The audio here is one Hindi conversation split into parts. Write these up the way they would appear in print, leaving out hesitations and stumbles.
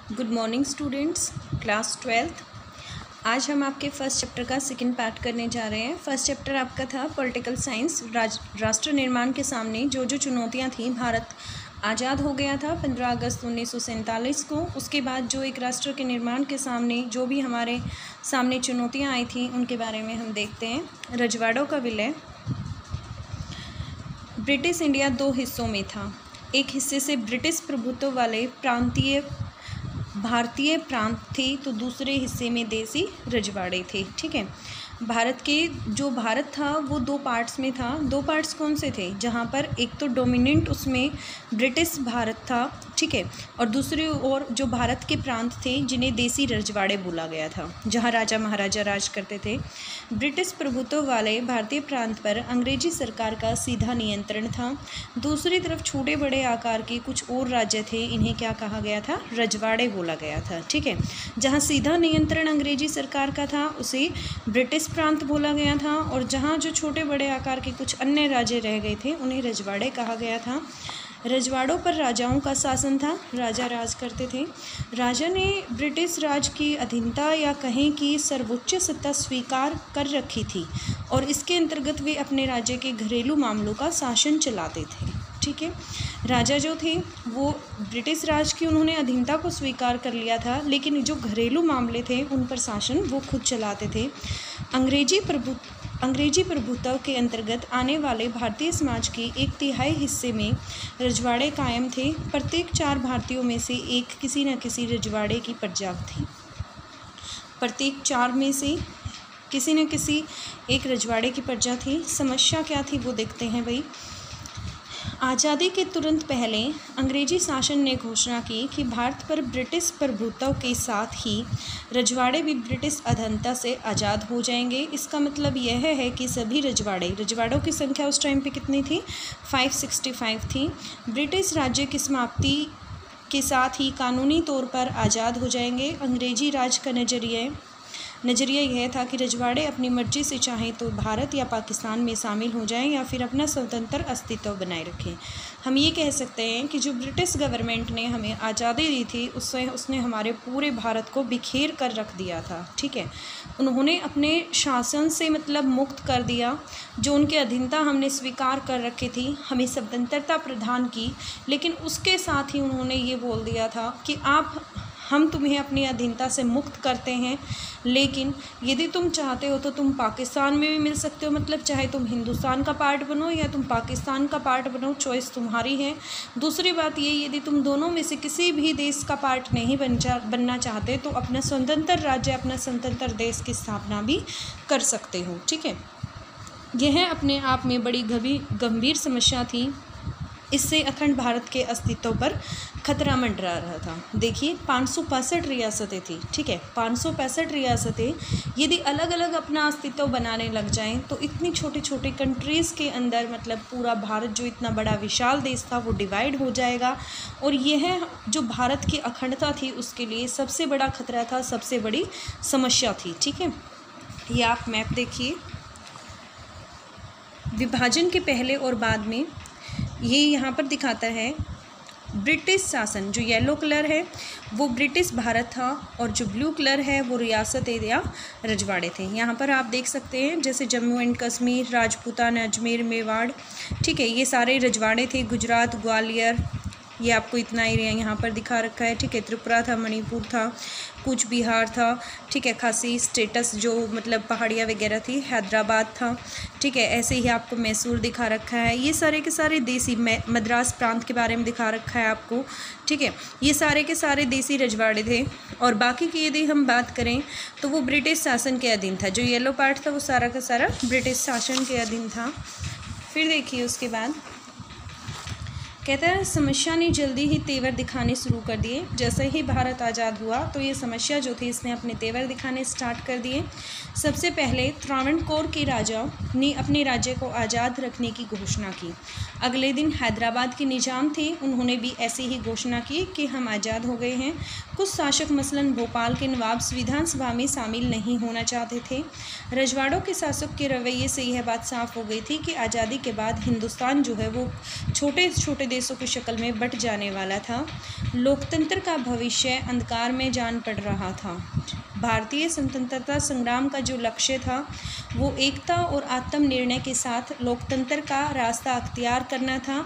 Good morning students, class 12th। आज हम आपके फर्स्ट चैप्टर का सेकंड पार्ट करने जा रहे हैं। फर्स्ट चैप्टर आपका था पॉलिटिकल साइंस। राष्ट्र निर्माण के सामने जो जो चुनौतियां थीं, भारत आज़ाद हो गया था 15 अगस्त 1947 को। उसके बाद जो एक राष्ट्र के निर्माण के सामने जो भी हमारे सामने चुनौतियाँ आई थी उनके बारे में हम देखते हैं। रजवाड़ों का विलय। ब्रिटिश इंडिया दो हिस्सों में था। एक हिस्से से ब्रिटिश प्रभुत्व वाले भारतीय प्रांत थे, तो दूसरे हिस्से में देसी रजवाड़े थे। ठीक है, जो भारत था वो दो पार्ट्स में था। दो पार्ट्स कौन से थे? जहाँ पर एक तो डोमिनेंट उसमें ब्रिटिश भारत था, ठीक है, और दूसरी ओर जो भारत के प्रांत थे जिन्हें देसी रजवाड़े बोला गया था, जहाँ राजा महाराजा राज करते थे। ब्रिटिश प्रभुत्व वाले भारतीय प्रांत पर अंग्रेजी सरकार का सीधा नियंत्रण था। दूसरी तरफ छोटे बड़े आकार के कुछ और राज्य थे, इन्हें क्या कहा गया था? रजवाड़े बोला गया था। ठीक है, जहाँ सीधा नियंत्रण अंग्रेजी सरकार का था उसे ब्रिटिश प्रांत बोला गया था, और जहाँ जो छोटे बड़े आकार के कुछ अन्य राज्य रह गए थे उन्हें रजवाड़े कहा गया था। रजवाड़ों पर राजाओं का शासन था, राजा राज करते थे। राजा ने ब्रिटिश राज की अधीनता या कहें कि सर्वोच्च सत्ता स्वीकार कर रखी थी, और इसके अंतर्गत वे अपने राज्य के घरेलू मामलों का शासन चलाते थे। ठीक है, राजा जो थे वो ब्रिटिश राज की उन्होंने अधीनता को स्वीकार कर लिया था, लेकिन जो घरेलू मामले थे उन पर शासन वो खुद चलाते थे। अंग्रेजी प्रभुत्व के अंतर्गत आने वाले भारतीय समाज के 1/3 हिस्से में रजवाड़े कायम थे। प्रत्येक 4 भारतीयों में से एक किसी न किसी रजवाड़े की प्रजा थी। प्रत्येक 4 में से किसी न किसी एक रजवाड़े की प्रजा थी। समस्या क्या थी वो देखते हैं भाई। आज़ादी के तुरंत पहले अंग्रेजी शासन ने घोषणा की कि भारत पर ब्रिटिश प्रभुत्व के साथ ही रजवाड़े भी ब्रिटिश अधीनता से आज़ाद हो जाएंगे। इसका मतलब यह है कि सभी रजवाड़ों की संख्या उस टाइम पे कितनी थी? 565 थी। ब्रिटिश राज्य की समाप्ति के साथ ही कानूनी तौर पर आज़ाद हो जाएंगे। अंग्रेजी राज का नज़रिया यह था कि रजवाड़े अपनी मर्जी से चाहें तो भारत या पाकिस्तान में शामिल हो जाएं या फिर अपना स्वतंत्र अस्तित्व बनाए रखें। हम ये कह सकते हैं कि जो ब्रिटिश गवर्नमेंट ने हमें आज़ादी दी थी उसने हमारे पूरे भारत को बिखेर कर रख दिया था। ठीक है, उन्होंने अपने शासन से मतलब मुक्त कर दिया। जो उनके अधीनता हमने स्वीकार कर रखी थी, हमें स्वतंत्रता प्रदान की, लेकिन उसके साथ ही उन्होंने ये बोल दिया था कि हम तुम्हें अपनी अधीनता से मुक्त करते हैं, लेकिन यदि तुम चाहते हो तो तुम पाकिस्तान में भी मिल सकते हो। मतलब चाहे तुम हिंदुस्तान का पार्ट बनो या तुम पाकिस्तान का पार्ट बनो, चॉइस तुम्हारी है। दूसरी बात ये, यदि तुम दोनों में से किसी भी देश का पार्ट नहीं बनना चाहते तो अपना स्वतंत्र राज्य, अपना स्वतंत्र देश की स्थापना भी कर सकते हो। ठीक है, यह अपने आप में बड़ी गंभीर समस्या थी। इससे अखंड भारत के अस्तित्व पर खतरा मंडरा रहा था। देखिए 565 रियासतें थी। ठीक है, 565 रियासतें यदि अलग अलग अपना अस्तित्व बनाने लग जाएं तो इतनी छोटी छोटी कंट्रीज़ के अंदर मतलब पूरा भारत जो इतना बड़ा विशाल देश था वो डिवाइड हो जाएगा, और यह जो भारत की अखंडता थी उसके लिए सबसे बड़ा खतरा था, सबसे बड़ी समस्या थी। ठीक है, ये आप मैप देखिए। विभाजन के पहले और बाद में ये यहाँ पर दिखाता है ब्रिटिश शासन। जो येलो कलर है वो ब्रिटिश भारत था, और जो ब्लू कलर है वो रियासतें या रजवाड़े थे। यहाँ पर आप देख सकते हैं जैसे जम्मू एंड कश्मीर, राजपूताना, अजमेर, मेवाड़, ठीक है, ये सारे रजवाड़े थे। गुजरात, ग्वालियर, ये आपको इतना एरिया यहाँ पर दिखा रखा है। ठीक है, त्रिपुरा था, मणिपुर था, कूच बिहार था, ठीक है, खासी स्टेटस जो मतलब पहाड़ियाँ वगैरह थी, हैदराबाद था। ठीक है, ऐसे ही आपको मैसूर दिखा रखा है। ये सारे के सारे देसी, मद्रास प्रांत के बारे में दिखा रखा है आपको। ठीक है, ये सारे के सारे देसी रजवाड़े थे, और बाकी की यदि हम बात करें तो वो ब्रिटिश शासन के अधीन था। जो येलो पार्ट था वो सारा का सारा ब्रिटिश शासन के अधीन था। फिर देखिए उसके बाद कहता है समस्या ने जल्दी ही तेवर दिखाने शुरू कर दिए। जैसे ही भारत आज़ाद हुआ तो ये समस्या जो थी इसने अपने तेवर दिखाने स्टार्ट कर दिए। सबसे पहले त्रावणकोर के राजा ने अपने राज्य को आज़ाद रखने की घोषणा की। अगले दिन हैदराबाद के निजाम थे, उन्होंने भी ऐसी ही घोषणा की कि हम आज़ाद हो गए हैं। कुछ शासक मसलन भोपाल के नवाब विधानसभा में शामिल नहीं होना चाहते थे। रजवाड़ों के शासक के रवैये से यह बात साफ हो गई थी कि आज़ादी के बाद हिंदुस्तान जो है वो छोटे छोटे देशों की शक्ल में बंट जाने वाला था। लोकतंत्र का भविष्य अंधकार में जान पड़ रहा था। भारतीय स्वतंत्रता संग्राम का जो लक्ष्य था वो एकता और आत्मनिर्णय के साथ लोकतंत्र का रास्ता अख्तियार करना था।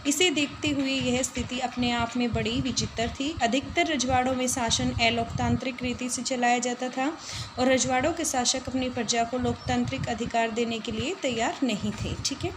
इसे देखते हुए यह स्थिति अपने आप में बड़ी विचित्र थी। अधिकतर रजवाड़ों में शासन अलोकतांत्रिक रीति से चलाया जाता था और रजवाड़ों के शासक अपनी प्रजा को लोकतांत्रिक अधिकार देने के लिए तैयार नहीं थे। ठीक है,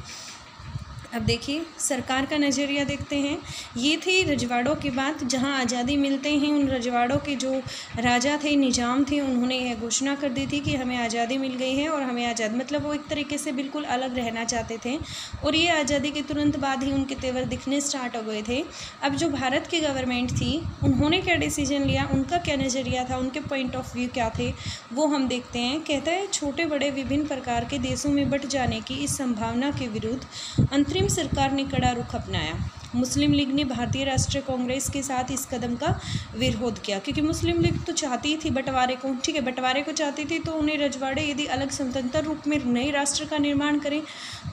अब देखिए सरकार का नज़रिया देखते हैं। ये थी रजवाड़ों की बात। जहां आज़ादी मिलते हैं उन रजवाड़ों के जो राजा थे, निजाम थे, उन्होंने यह घोषणा कर दी थी कि हमें आज़ादी मिल गई है और हमें आज़ाद, मतलब वो एक तरीके से बिल्कुल अलग रहना चाहते थे। और ये आज़ादी के तुरंत बाद ही उनके तेवर दिखने स्टार्ट हो गए थे। अब जो भारत की गवर्नमेंट थी उन्होंने क्या डिसीजन लिया, उनका क्या नज़रिया था, उनके पॉइंट ऑफ व्यू क्या थे, वो हम देखते हैं। कहता है छोटे बड़े विभिन्न प्रकार के देशों में बंट जाने की इस संभावना के विरुद्ध अंतरिम सरकार ने कड़ा रुख अपनाया। मुस्लिम लीग ने भारतीय राष्ट्रीय कांग्रेस के साथ इस कदम का विरोध किया, क्योंकि मुस्लिम लीग तो चाहती थी बंटवारे को। ठीक है, बंटवारे को चाहती थी तो उन्हें रजवाड़े यदि अलग स्वतंत्र रूप में नए राष्ट्र का निर्माण करें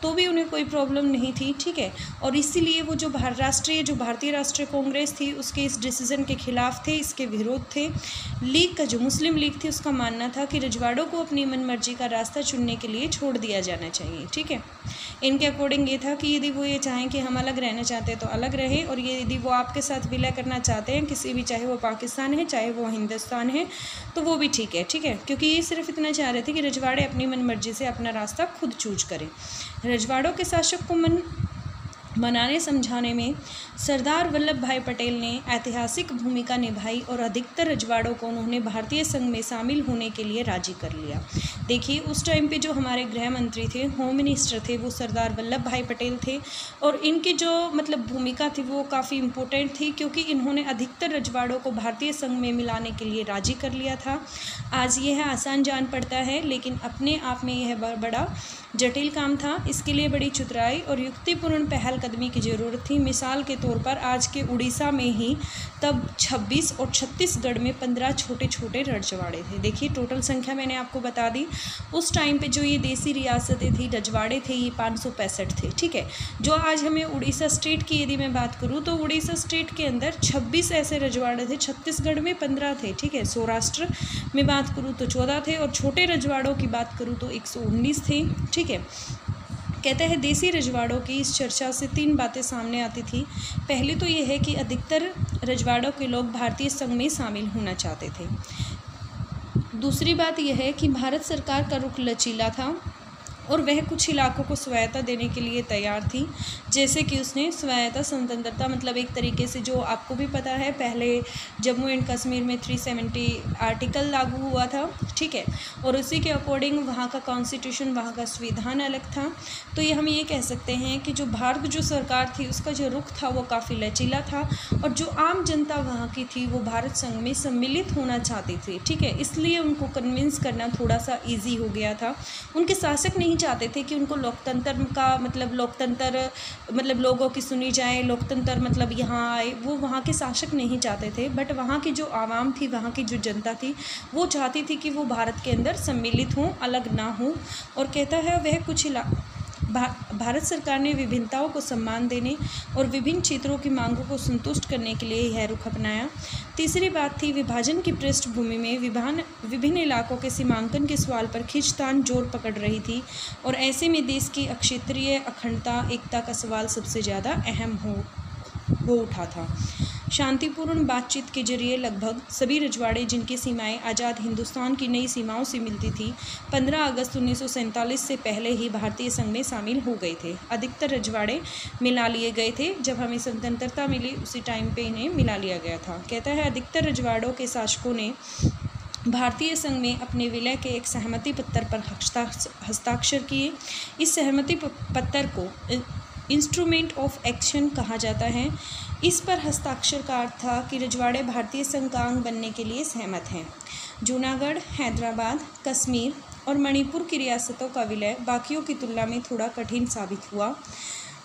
तो भी उन्हें कोई प्रॉब्लम नहीं थी। ठीक है, और इसीलिए वो जो भारतीय राष्ट्रीय कांग्रेस थी उसके इस डिसीजन के खिलाफ थे, इसके विरोध थे। लीग का जो मुस्लिम लीग थी उसका मानना था कि रजवाड़ों को अपनी मनमर्जी का रास्ता चुनने के लिए छोड़ दिया जाना चाहिए। ठीक है, इनके अकॉर्डिंग ये था कि यदि वो ये चाहें कि हम अलग रहना चाहते हैं तो अलग रहे, और ये यदि वो आपके साथ विलय करना चाहते हैं किसी भी, चाहे वो पाकिस्तान है चाहे वो हिंदुस्तान है, तो वो भी ठीक है। ठीक है, क्योंकि ये सिर्फ इतना चाह रहे थे कि रजवाड़े अपनी मनमर्जी से अपना रास्ता खुद चूज करें। रजवाड़ों के शासक को मनाने समझाने में सरदार वल्लभ भाई पटेल ने ऐतिहासिक भूमिका निभाई और अधिकतर रजवाड़ों को उन्होंने भारतीय संघ में शामिल होने के लिए राजी कर लिया। देखिए उस टाइम पे जो हमारे गृह मंत्री थे, होम मिनिस्टर थे, वो सरदार वल्लभ भाई पटेल थे, और इनकी जो मतलब भूमिका थी वो काफ़ी इम्पोर्टेंट थी, क्योंकि इन्होंने अधिकतर रजवाड़ों को भारतीय संघ में मिलाने के लिए राजी कर लिया था। आज यह आसान जान पड़ता है, लेकिन अपने आप में यह बड़ा जटिल काम था। इसके लिए बड़ी चतुराई और युक्तिपूर्ण पहलकदमी की ज़रूरत थी। मिसाल के तौर पर आज के उड़ीसा में ही तब 26 और छत्तीसगढ़ में 15 छोटे छोटे रजवाड़े थे। देखिए टोटल संख्या मैंने आपको बता दी। उस टाइम पे जो ये देसी रियासतें थी, रजवाड़े थे, ये 565 थे। ठीक है, जो आज हमें उड़ीसा स्टेट की यदि मैं बात करूँ तो उड़ीसा स्टेट के अंदर 26 ऐसे रजवाड़े थे, छत्तीसगढ़ में 15 थे। ठीक है, सौराष्ट्र में बात करूँ तो 14 थे, और छोटे रजवाड़ों की बात करूँ तो 119 थे। ठीक है, कहते हैं देसी रजवाड़ों की इस चर्चा से 3 बातें सामने आती थी। पहली तो यह है कि अधिकतर रजवाड़ों के लोग भारतीय संघ में शामिल होना चाहते थे। दूसरी बात यह है कि भारत सरकार का रुख लचीला था और वह कुछ इलाकों को स्वायत्ता देने के लिए तैयार थी, जैसे कि उसने स्वायत्ता स्वतंत्रता, मतलब एक तरीके से जो आपको भी पता है पहले जम्मू एंड कश्मीर में 370 आर्टिकल लागू हुआ था। ठीक है, और उसी के अकॉर्डिंग वहाँ का कॉन्स्टिट्यूशन, वहाँ का संविधान अलग था। तो ये हम ये कह सकते हैं कि जो भारत जो सरकार थी उसका जो रुख था वो काफ़ी लचीला था, और जो आम जनता वहाँ की थी वो भारत संघ में सम्मिलित होना चाहती थी। ठीक है, इसलिए उनको कन्विंस करना थोड़ा सा ईजी हो गया था। उनके शासक नहीं चाहते थे कि उनको लोकतंत्र का मतलब लोगों की सुनी जाए, लोकतंत्र मतलब यहाँ आए, वो वहाँ के शासक नहीं चाहते थे। बट वहाँ की जो आवाम थी, वहाँ की जो जनता थी, वो चाहती थी कि वो भारत के अंदर सम्मिलित हों, अलग ना हो। और कहता है वह कुछ भारत सरकार ने विभिन्नताओं को सम्मान देने और विभिन्न क्षेत्रों की मांगों को संतुष्ट करने के लिए यह रुख अपनाया। तीसरी बात थी विभाजन की पृष्ठभूमि में विभिन्न इलाकों के सीमांकन के सवाल पर खींचतान जोर पकड़ रही थी, और ऐसे में देश की क्षेत्रीय अखंडता, एकता का सवाल सबसे ज़्यादा अहम हो उठा था। शांतिपूर्ण बातचीत के जरिए लगभग सभी रजवाड़े, जिनकी सीमाएं आज़ाद हिंदुस्तान की नई सीमाओं से मिलती थी, 15 अगस्त 1947 से पहले ही भारतीय संघ में शामिल हो गए थे। अधिकतर रजवाड़े मिला लिए गए थे। जब हमें स्वतंत्रता मिली उसी टाइम पे इन्हें मिला लिया गया था। कहता है अधिकतर रजवाड़ों के शासकों ने भारतीय संघ में अपने विलय के एक सहमति पत्र पर हस्ताक्षर किए। इस सहमति पत्र को इंस्ट्रूमेंट ऑफ एक्शन कहा जाता है। इस पर हस्ताक्षर का अर्थ था कि रजवाड़े भारतीय संघ का अंग बनने के लिए सहमत हैं। जूनागढ़, हैदराबाद, कश्मीर और मणिपुर की रियासतों का विलय बाकियों की तुलना में थोड़ा कठिन साबित हुआ।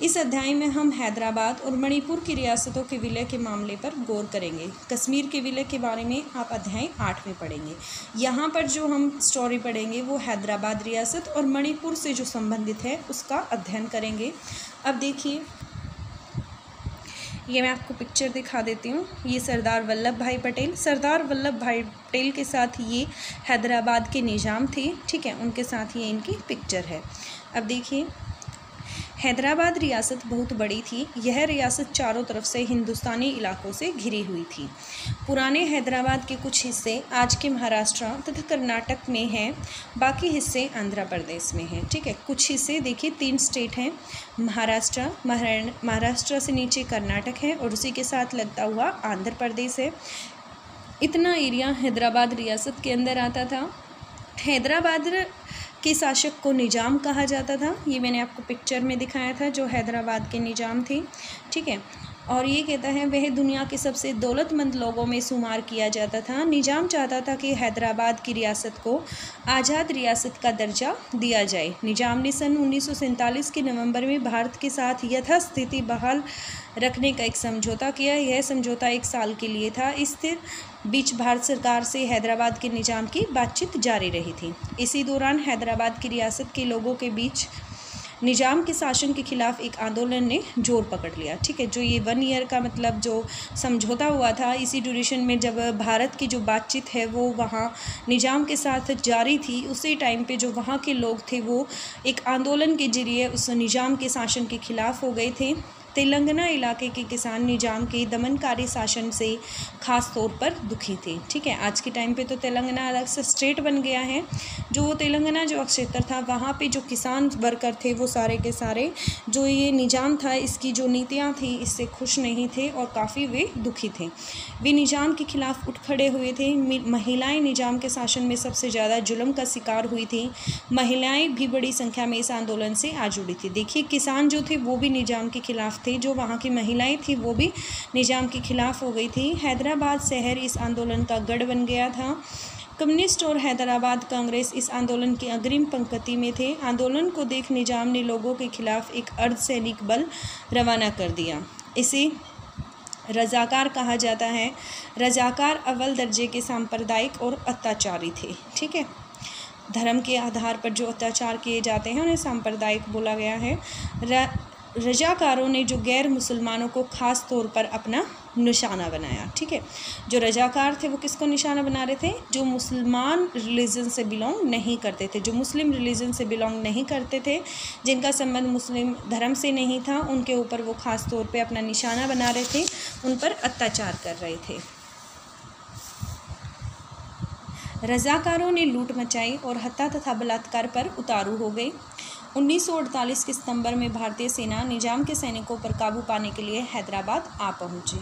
इस अध्याय में हम हैदराबाद और मणिपुर की रियासतों के विलय के मामले पर गौर करेंगे। कश्मीर के विलय के बारे में आप अध्याय 8 में पढ़ेंगे। यहाँ पर जो हम स्टोरी पढ़ेंगे वो हैदराबाद रियासत और मणिपुर से जो संबंधित है उसका अध्ययन करेंगे। अब देखिए ये मैं आपको पिक्चर दिखा देती हूँ। ये सरदार वल्लभ भाई पटेल, सरदार वल्लभ भाई पटेल के साथ ये हैदराबाद के निज़ाम थे, ठीक है, उनके साथ ये इनकी पिक्चर है। अब देखिए, हैदराबाद रियासत बहुत बड़ी थी। यह रियासत चारों तरफ से हिंदुस्तानी इलाकों से घिरी हुई थी। पुराने हैदराबाद के कुछ हिस्से आज के महाराष्ट्र तथा कर्नाटक में हैं, बाकी हिस्से आंध्र प्रदेश में हैं, ठीक है। कुछ हिस्से देखिए, 3 स्टेट हैं, महाराष्ट्र, महाराष्ट्र से नीचे कर्नाटक है और उसी के साथ लगता हुआ आंध्र प्रदेश है। इतना एरिया हैदराबाद रियासत के अंदर आता था। हैदराबाद के शासक को निजाम कहा जाता था। ये मैंने आपको पिक्चर में दिखाया था, जो हैदराबाद के निजाम थे, ठीक है। और ये कहता है वह दुनिया के सबसे दौलतमंद लोगों में शुमार किया जाता था। निजाम चाहता था कि हैदराबाद की रियासत को आज़ाद रियासत का दर्जा दिया जाए। निजाम ने सन 1947 के नवंबर में भारत के साथ यथास्थिति बहाल रखने का एक समझौता किया। यह समझौता 1 साल के लिए था। इस बीच भारत सरकार से हैदराबाद के निजाम की बातचीत जारी रही थी। इसी दौरान हैदराबाद की रियासत के लोगों के बीच निजाम के शासन के खिलाफ एक आंदोलन ने जोर पकड़ लिया, ठीक है। जो ये 1 ईयर का मतलब जो समझौता हुआ था, इसी ड्यूरेशन में जब भारत की जो बातचीत है वो वहाँ निजाम के साथ जारी थी, उसी टाइम पे जो वहाँ के लोग थे वो एक आंदोलन के जरिए उस निजाम के शासन के खिलाफ हो गए थे। तेलंगाना इलाके के किसान निजाम के दमनकारी शासन से ख़ास तौर पर दुखी थे, ठीक है। आज के टाइम पे तो तेलंगाना अलग से स्टेट बन गया है। जो तेलंगाना जो क्षेत्र था, वहाँ पे जो किसान वर्कर थे वो सारे के सारे, जो ये निजाम था, इसकी जो नीतियाँ थी, इससे खुश नहीं थे और काफ़ी वे दुखी थे। वे निजाम के खिलाफ उठ खड़े हुए थे। महिलाएँ निजाम के शासन में सबसे ज़्यादा जुल्म का शिकार हुई थी। महिलाएँ भी बड़ी संख्या में इस आंदोलन से आ जुड़ी थी। देखिए, किसान जो थे वो भी निजाम के खिलाफ थे, जो वहाँ की महिलाएं थी वो भी निजाम के खिलाफ हो गई थी। हैदराबाद शहर इस आंदोलन का गढ़ बन गया था। कम्युनिस्ट और हैदराबाद कांग्रेस इस आंदोलन की अग्रिम पंक्ति में थे। आंदोलन को देख निजाम ने लोगों के खिलाफ एक अर्धसैनिक बल रवाना कर दिया। इसे रजाकार कहा जाता है। रजाकार अव्वल दर्जे के सांप्रदायिक और अत्याचारी थे, ठीक है। धर्म के आधार पर जो अत्याचार किए जाते हैं उन्हें सांप्रदायिक बोला गया है। रजाकारों ने जो गैर मुसलमानों को ख़ास तौर पर अपना निशाना बनाया, ठीक है। जो रजाकार थे वो किसको निशाना बना रहे थे? जो मुसलमान रिलीजन से बिलोंग नहीं करते थे, जो मुस्लिम रिलीजन से बिलोंग नहीं करते थे, जिनका संबंध मुस्लिम धर्म से नहीं था, उनके ऊपर वो ख़ास तौर पे अपना निशाना बना रहे थे, उन पर अत्याचार कर रहे थे। रजाकारों ने लूट मचाई और हत्या तथा बलात्कार पर उतारू हो गई। 1948 के सितंबर में भारतीय सेना निजाम के सैनिकों पर काबू पाने के लिए हैदराबाद आ पहुंची।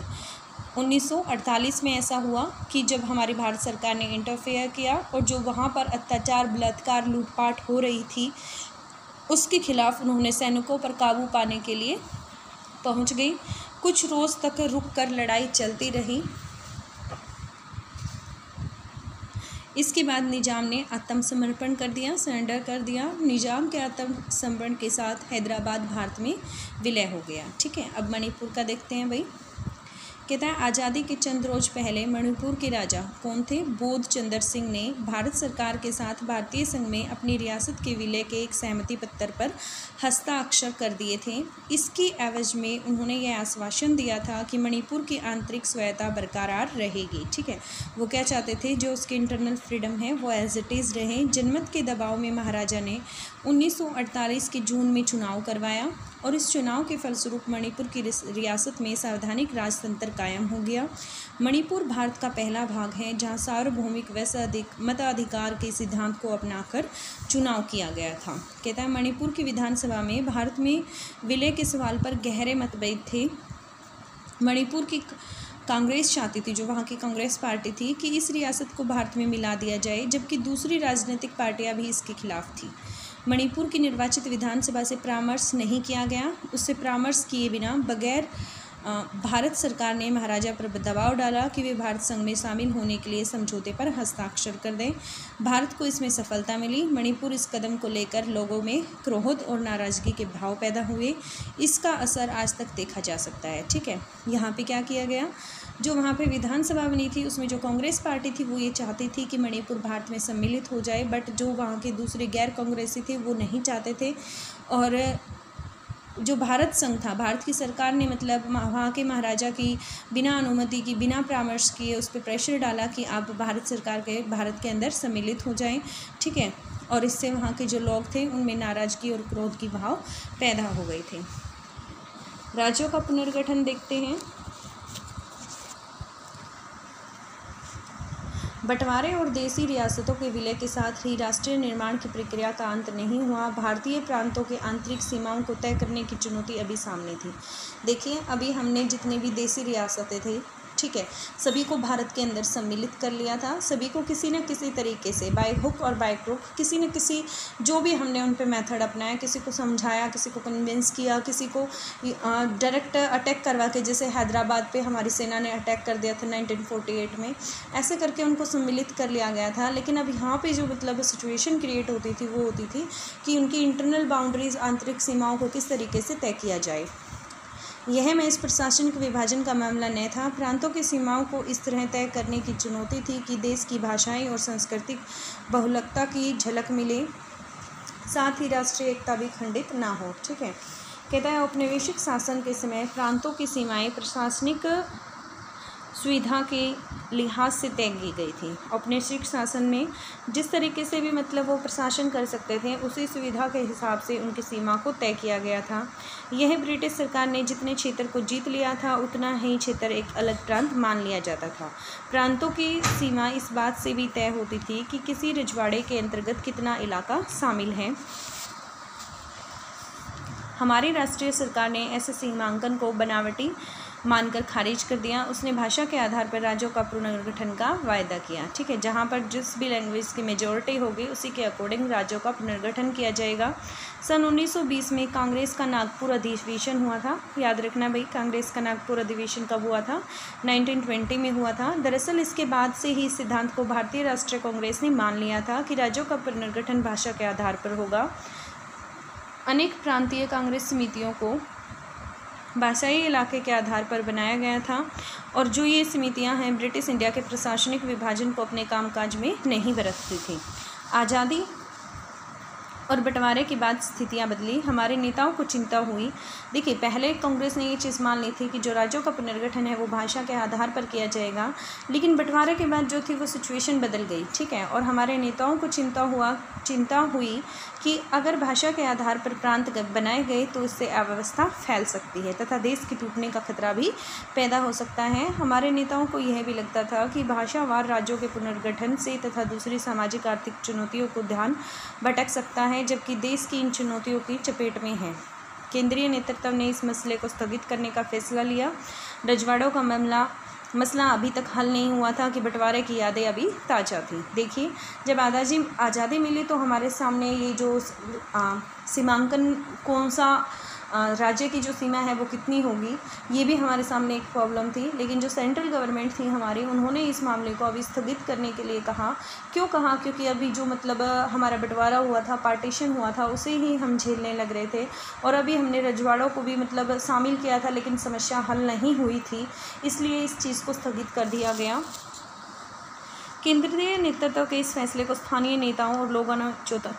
1948 में ऐसा हुआ कि जब हमारी भारत सरकार ने इंटरफेयर किया और जो वहां पर अत्याचार, बलात्कार, लूटपाट हो रही थी, उसके खिलाफ उन्होंने सैनिकों पर काबू पाने के लिए पहुंच गई। कुछ रोज़ तक रुक कर लड़ाई चलती रही। इसके बाद निजाम ने आत्मसमर्पण कर दिया, सरेंडर कर दिया। निजाम के आत्मसमर्पण के साथ हैदराबाद भारत में विलय हो गया, ठीक है। अब मणिपुर का देखते हैं भाई। कहता है आज़ादी के चंद रोज पहले मणिपुर के राजा कौन थे? बोध चंद्र सिंह ने भारत सरकार के साथ भारतीय संघ में अपनी रियासत के विलय के एक सहमति पत्र पर हस्ताक्षर कर दिए थे। इसकी एवज में उन्होंने यह आश्वासन दिया था कि मणिपुर की आंतरिक स्वायत्ता बरकरार रहेगी, ठीक है। वो क्या चाहते थे? जो उसकी इंटरनल फ्रीडम है वो एज इट इज़ रहे। जनमत के दबाव में महाराजा ने 1948 के जून में चुनाव करवाया और इस चुनाव के फलस्वरूप मणिपुर की रियासत में संवैधानिक राजतंत्र कायम हो गया। मणिपुर भारत का पहला भाग है जहां सार्वभौमिक व मताधिकार के सिद्धांत को अपनाकर चुनाव किया गया था। कहता है मणिपुर की विधानसभा में भारत में विलय के सवाल पर गहरे मतभेद थे। मणिपुर की कांग्रेस चाहती थी, जो वहाँ की कांग्रेस पार्टी थी, कि इस रियासत को भारत में मिला दिया जाए, जबकि दूसरी राजनीतिक पार्टियां भी इसके खिलाफ थी। मणिपुर की निर्वाचित विधानसभा से परामर्श नहीं किया गया। उससे परामर्श किए बिना बगैर भारत सरकार ने महाराजा पर दबाव डाला कि वे भारत संघ में शामिल होने के लिए समझौते पर हस्ताक्षर कर दें। भारत को इसमें सफलता मिली। मणिपुर इस कदम को लेकर लोगों में क्रोध और नाराज़गी के भाव पैदा हुए। इसका असर आज तक देखा जा सकता है, ठीक है। यहाँ पे क्या किया गया? जो वहाँ पे विधानसभा बनी थी उसमें जो कांग्रेस पार्टी थी वो ये चाहती थी कि मणिपुर भारत में सम्मिलित हो जाए, बट जो वहाँ के दूसरे गैर कांग्रेसी थे वो नहीं चाहते थे। और जो भारत संघ था, भारत की सरकार ने मतलब वहाँ के महाराजा की बिना अनुमति की, बिना परामर्श किए उस पर प्रेशर डाला कि आप भारत के अंदर सम्मिलित हो जाएं, ठीक है। और इससे वहाँ के जो लोग थे उनमें नाराज़गी और क्रोध की भाव पैदा हो गए थे। राज्यों का पुनर्गठन देखते हैं। बंटवारे और देसी रियासतों के विलय के साथ ही राष्ट्रीय निर्माण की प्रक्रिया का अंत नहीं हुआ। भारतीय प्रांतों के आंतरिक सीमाओं को तय करने की चुनौती अभी सामने थी। देखिए, अभी हमने जितने भी देसी रियासतें थे, ठीक है, सभी को भारत के अंदर सम्मिलित कर लिया था। सभी को किसी न किसी तरीके से बाय हुक और बाय क्रुक, किसी न किसी, जो भी हमने उन पे मेथड अपनाया, किसी को समझाया, किसी को कन्विंस किया, किसी को डायरेक्ट अटैक करवा के, जैसे हैदराबाद पे हमारी सेना ने अटैक कर दिया था 1948 में, ऐसे करके उनको सम्मिलित कर लिया गया था। लेकिन अब यहाँ पे जो मतलब सिचुएशन क्रिएट होती थी वो होती थी कि उनकी इंटरनल बाउंड्रीज, आंतरिक सीमाओं को किस तरीके से तय किया जाए। यह में इस प्रशासनिक विभाजन का मामला न था। प्रांतों की सीमाओं को इस तरह तय करने की चुनौती थी कि देश की भाषाएं और सांस्कृतिक बहुलकता की झलक मिले, साथ ही राष्ट्रीय एकता भी खंडित ना हो, ठीक है। कहता है औपनिवेशिक शासन के समय प्रांतों की सीमाएं प्रशासनिक सुविधा के लिहाज से तय की गई थी। औपनिवेशिक शासन में जिस तरीके से भी मतलब वो प्रशासन कर सकते थे, उसी सुविधा के हिसाब से उनकी सीमा को तय किया गया था। यह ब्रिटिश सरकार ने जितने क्षेत्र को जीत लिया था उतना ही क्षेत्र एक अलग प्रांत मान लिया जाता था। प्रांतों की सीमा इस बात से भी तय होती थी कि किसी रजवाड़े के अंतर्गत कितना इलाका शामिल है। हमारी राष्ट्रीय सरकार ने ऐसे सीमांकन को बनावटी मानकर खारिज कर दिया। उसने भाषा के आधार पर राज्यों का पुनर्गठन का वायदा किया, ठीक है। जहाँ पर जिस भी लैंग्वेज की मेजॉरिटी होगी उसी के अकॉर्डिंग राज्यों का पुनर्गठन किया जाएगा। सन 1920 में कांग्रेस का नागपुर अधिवेशन हुआ था। याद रखना भाई, कांग्रेस का नागपुर अधिवेशन कब हुआ था? 1920 में हुआ था। दरअसल इसके बाद से ही इस सिद्धांत को भारतीय राष्ट्रीय कांग्रेस ने मान लिया था कि राज्यों का पुनर्गठन भाषा के आधार पर होगा। अनेक प्रांतीय कांग्रेस समितियों को भाषाई इलाके के आधार पर बनाया गया था, और जो ये समितियां हैं ब्रिटिश इंडिया के प्रशासनिक विभाजन को अपने कामकाज में नहीं बरतती थी। आज़ादी और बंटवारे के बाद स्थितियां बदली। हमारे नेताओं को चिंता हुई। देखिए, पहले कांग्रेस ने ये चीज़ मान ली थी कि जो राज्यों का पुनर्गठन है वो भाषा के आधार पर किया जाएगा, लेकिन बंटवारे के बाद जो थी वो सिचुएशन बदल गई, ठीक है। और हमारे नेताओं को चिंता हुई कि अगर भाषा के आधार पर प्रांत बनाए गए तो इससे अव्यवस्था फैल सकती है तथा देश के टूटने का खतरा भी पैदा हो सकता है। हमारे नेताओं को यह भी लगता था कि भाषावार राज्यों के पुनर्गठन से तथा दूसरी सामाजिक आर्थिक चुनौतियों को ध्यान भटक सकता है, जबकि देश की इन चुनौतियों की चपेट में है। केंद्रीय नेतृत्व ने इस मसले को स्थगित करने का फैसला लिया। रजवाड़ों का मसला अभी तक हल नहीं हुआ था कि बंटवारे की यादें अभी ताज़ा थी। देखिए, जब आज़ादी मिली तो हमारे सामने ये जो सीमांकन कौन सा राज्य की जो सीमा है वो कितनी होगी, ये भी हमारे सामने एक प्रॉब्लम थी। लेकिन जो सेंट्रल गवर्नमेंट थी हमारी, उन्होंने इस मामले को अभी स्थगित करने के लिए कहा। क्यों कहा? क्योंकि अभी जो मतलब हमारा बंटवारा हुआ था, पार्टीशन हुआ था, उसे ही हम झेलने लग रहे थे, और अभी हमने रजवाड़ों को भी मतलब शामिल किया था, लेकिन समस्या हल नहीं हुई थी, इसलिए इस चीज़ को स्थगित कर दिया गया। केंद्रीय नेतृत्व के इस फैसले को स्थानीय नेताओं और लोगों ने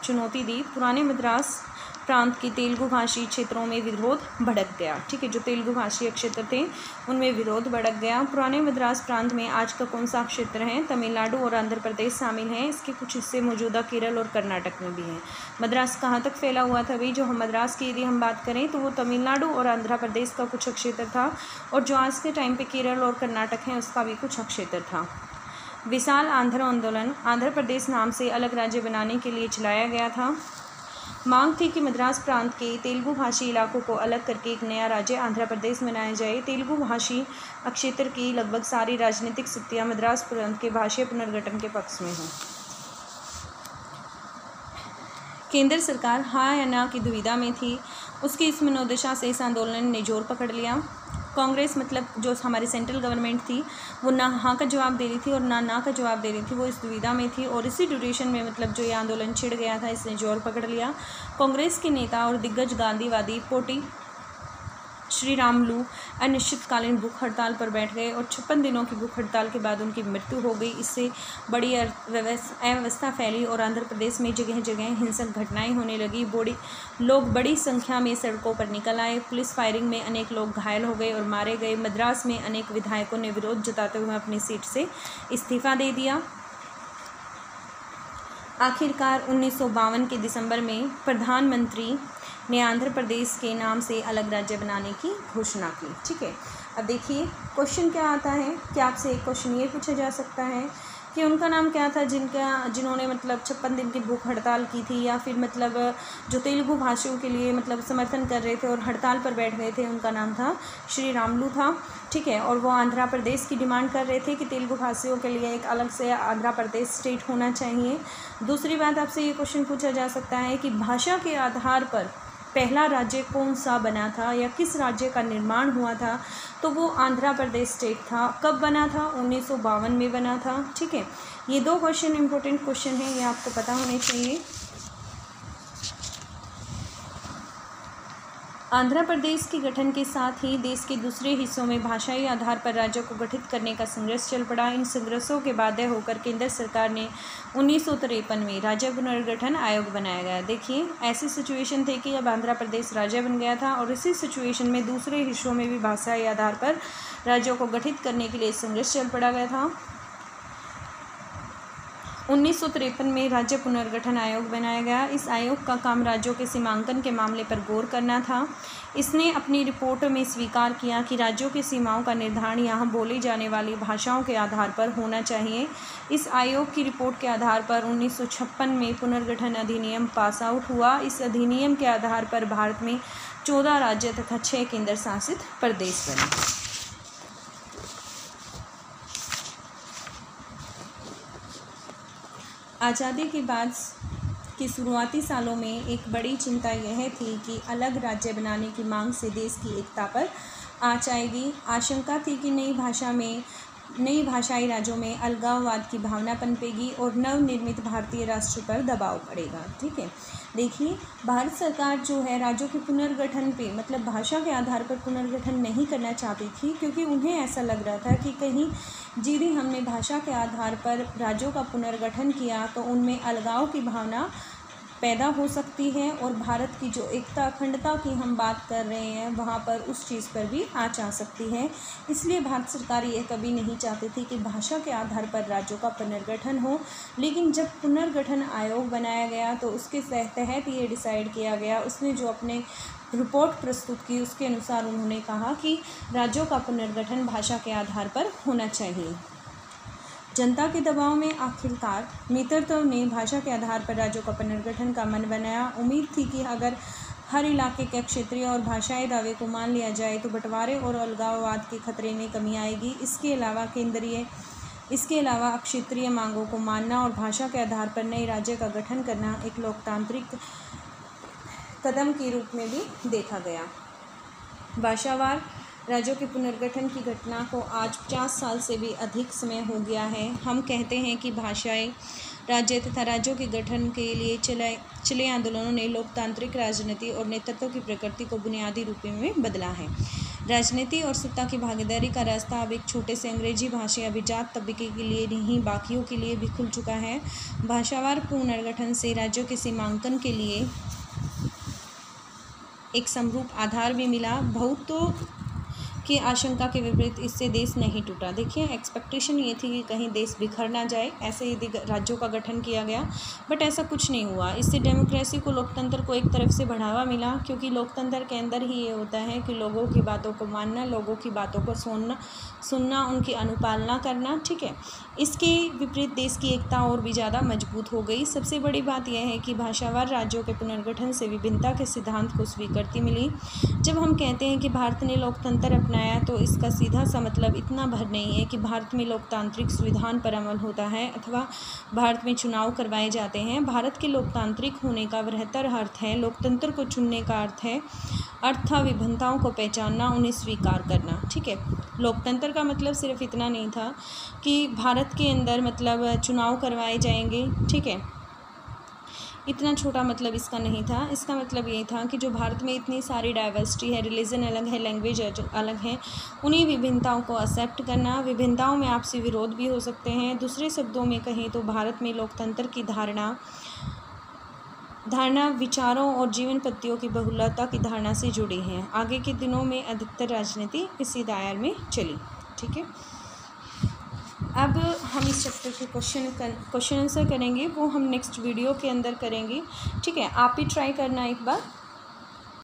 चुनौती दी। पुराने मद्रास प्रांत की तेलुगु भाषी क्षेत्रों में विरोध भड़क गया, ठीक है। जो तेलुगु भाषी क्षेत्र थे उनमें विरोध भड़क गया। पुराने मद्रास प्रांत में आज का कौन सा क्षेत्र है? तमिलनाडु और आंध्र प्रदेश शामिल हैं। इसके कुछ हिस्से मौजूदा केरल और कर्नाटक में भी हैं। मद्रास कहाँ तक फैला हुआ था भाई? जो हम मद्रास की यदि हम बात करें तो वो तमिलनाडु और आंध्र प्रदेश का कुछ क्षेत्र था, और जो आज के टाइम पर केरल और कर्नाटक है उसका भी कुछ क्षेत्र था। विशाल आंध्र आंदोलन आंध्र प्रदेश नाम से अलग राज्य बनाने के लिए चलाया गया था। मांग थी कि मद्रास प्रांत के तेलुगु भाषी इलाकों को अलग करके एक नया राज्य आंध्र प्रदेश बनाया जाए। तेलुगु भाषी क्षेत्र की लगभग सारी राजनीतिक शक्तियां मद्रास प्रांत के भाषीय पुनर्गठन के पक्ष में हैं। केंद्र सरकार हाँ या ना की दुविधा में थी। उसकी इस मनोदशा से इस आंदोलन ने जोर पकड़ लिया। कांग्रेस मतलब जो हमारी सेंट्रल गवर्नमेंट थी वो ना हाँ का जवाब दे रही थी और ना का जवाब दे रही थी, वो इस दुविधा में थी। और इसी ड्यूरेशन में मतलब जो ये आंदोलन छिड़ गया था, इसने जोर पकड़ लिया। कांग्रेस के नेता और दिग्गज गांधीवादी पोटी श्री रामुलु अनिश्चितकालीन भूख हड़ताल पर बैठ गए और 56 दिनों की भूख हड़ताल के बाद उनकी मृत्यु हो गई। इससे बड़ी अव्यवस्था फैली और आंध्र प्रदेश में जगह जगह हिंसक घटनाएं होने लगी। लोग बड़ी संख्या में सड़कों पर निकल आए। पुलिस फायरिंग में अनेक लोग घायल हो गए और मारे गए। मद्रास में अनेक विधायकों ने विरोध जताते हुए अपनी सीट से इस्तीफा दे दिया। आखिरकार 1952 के दिसंबर में प्रधानमंत्री ने आंध्र प्रदेश के नाम से अलग राज्य बनाने की घोषणा की। ठीक है, अब देखिए क्वेश्चन क्या आता है कि आपसे एक क्वेश्चन ये पूछा जा सकता है कि उनका नाम क्या था जिन्होंने मतलब 56 दिन की भूख हड़ताल की थी, या फिर मतलब जो तेलुगु भाषियों के लिए मतलब समर्थन कर रहे थे और हड़ताल पर बैठ गए थे, उनका नाम था श्री रामुलु था। ठीक है, और वो आंध्र प्रदेश की डिमांड कर रहे थे कि तेलुगु भाषियों के लिए एक अलग से आंध्र प्रदेश स्टेट होना चाहिए। दूसरी बात आपसे ये क्वेश्चन पूछा जा सकता है कि भाषा के आधार पर पहला राज्य कौन सा बना था या किस राज्य का निर्माण हुआ था, तो वो आंध्र प्रदेश स्टेट था। कब बना था? 1952 में बना था। ठीक है, ये दो क्वेश्चन इंपॉर्टेंट क्वेश्चन हैं, ये आपको पता होने चाहिए। आंध्र प्रदेश के गठन के साथ ही देश के दूसरे हिस्सों में भाषाई आधार पर राज्यों को गठित करने का संघर्ष चल पड़ा। इन संघर्षों के बाध्य होकर केंद्र सरकार ने 1953 में राज्य पुनर्गठन आयोग बनाया गया। देखिए, ऐसी सिचुएशन थी कि अब आंध्र प्रदेश राज्य बन गया था और इसी सिचुएशन में दूसरे हिस्सों में भी भाषाई आधार पर राज्यों को गठित करने के लिए संघर्ष चल पड़ा गया था। 1953 में राज्य पुनर्गठन आयोग बनाया गया। इस आयोग का काम राज्यों के सीमांकन के मामले पर गौर करना था। इसने अपनी रिपोर्ट में स्वीकार किया कि राज्यों की सीमाओं का निर्धारण यहाँ बोली जाने वाली भाषाओं के आधार पर होना चाहिए। इस आयोग की रिपोर्ट के आधार पर 1956 में पुनर्गठन अधिनियम पास आउट हुआ। इस अधिनियम के आधार पर भारत में 14 राज्य तथा 6 केंद्र शासित प्रदेश बने। आज़ादी के बाद के शुरुआती सालों में एक बड़ी चिंता यह थी कि अलग राज्य बनाने की मांग से देश की एकता पर आँच आएगी। आशंका थी कि नई भाषाई राज्यों में अलगाववाद की भावना पनपेगी और नवनिर्मित भारतीय राष्ट्र पर दबाव पड़ेगा। ठीक है, देखिए, भारत सरकार जो है राज्यों के पुनर्गठन पे मतलब भाषा के आधार पर पुनर्गठन नहीं करना चाहती थी, क्योंकि उन्हें ऐसा लग रहा था कि कहीं यदि हमने भाषा के आधार पर राज्यों का पुनर्गठन किया तो उनमें अलगाव की भावना पैदा हो सकती है और भारत की जो एकता अखंडता की हम बात कर रहे हैं वहाँ पर उस चीज़ पर भी आँच आ सकती है। इसलिए भारत सरकार ये कभी नहीं चाहती थी कि भाषा के आधार पर राज्यों का पुनर्गठन हो। लेकिन जब पुनर्गठन आयोग बनाया गया तो उसके तहत ये डिसाइड किया गया, उसने जो अपने रिपोर्ट प्रस्तुत की उसके अनुसार उन्होंने कहा कि राज्यों का पुनर्गठन भाषा के आधार पर होना चाहिए। जनता के दबाव में आखिरकार नेतृत्व ने भाषा के आधार पर राज्यों का पुनर्गठन का मन बनाया। उम्मीद थी कि अगर हर इलाके के क्षेत्रीय और भाषाई दावे को मान लिया जाए तो बंटवारे और अलगाववाद के खतरे में कमी आएगी। इसके अलावा क्षेत्रीय मांगों को मानना और भाषा के आधार पर नए राज्य का गठन करना एक लोकतांत्रिक कदम के रूप में भी देखा गया। भाषावार राज्यों के पुनर्गठन की घटना को आज 50 साल से भी अधिक समय हो गया है। हम कहते हैं कि भाषाई राज्य तथा राज्यों के गठन के लिए चले आंदोलनों ने लोकतांत्रिक राजनीति और नेतृत्व की प्रकृति को बुनियादी रूप में बदला है। राजनीति और सत्ता की भागीदारी का रास्ता अब एक छोटे से अंग्रेजी भाषी अभिजात तबके के लिए नहीं, बाकियों के लिए भी खुल चुका है। भाषावार पुनर्गठन से राज्यों के सीमांकन के लिए एक समरूप आधार भी मिला। बहुतों की आशंका के विपरीत इससे देश नहीं टूटा। देखिए, एक्सपेक्टेशन ये थी कि कहीं देश बिखर ना जाए, ऐसे यदि राज्यों का गठन किया गया, बट ऐसा कुछ नहीं हुआ। इससे डेमोक्रेसी को, लोकतंत्र को एक तरफ से बढ़ावा मिला, क्योंकि लोकतंत्र के अंदर ही ये होता है कि लोगों की बातों को मानना, लोगों की बातों को सुनना, उनकी अनुपालना करना। ठीक है, इसके विपरीत देश की एकता और भी ज़्यादा मजबूत हो गई। सबसे बड़ी बात यह है कि भाषावार राज्यों के पुनर्गठन से विभिन्नता के सिद्धांत को स्वीकृति मिली। जब हम कहते हैं कि भारत ने लोकतंत्र अपनाया तो इसका सीधा सा मतलब इतना भर नहीं है कि भारत में लोकतांत्रिक संविधान पर अमल होता है अथवा भारत में चुनाव करवाए जाते हैं। भारत के लोकतांत्रिक होने का बृहत्तर अर्थ है, लोकतंत्र को चुनने का अर्थ था विभिन्नताओं को पहचानना, उन्हें स्वीकार करना। ठीक है, लोकतंत्र का मतलब सिर्फ इतना नहीं था कि भारत के अंदर मतलब चुनाव करवाए जाएंगे। ठीक है, इतना छोटा मतलब इसका नहीं था। इसका मतलब ये था कि जो भारत में इतनी सारी डाइवर्सिटी है, रिलीजन अलग है, लैंग्वेज अलग है, उन्हीं विभिन्नताओं को एक्सेप्ट करना। विभिन्नताओं में आपसी विरोध भी हो सकते हैं। दूसरे शब्दों में कहें तो भारत में लोकतंत्र की धारणा विचारों और जीवन पद्धतियों की बहुलता की धारणा से जुड़ी है। आगे के दिनों में अधिकतर राजनीति इसी दायरे में चली। ठीक है, अब हम इस चैप्टर के क्वेश्चन आंसर करेंगे, वो हम नेक्स्ट वीडियो के अंदर करेंगे। ठीक है, आप भी ट्राई करना एक बार।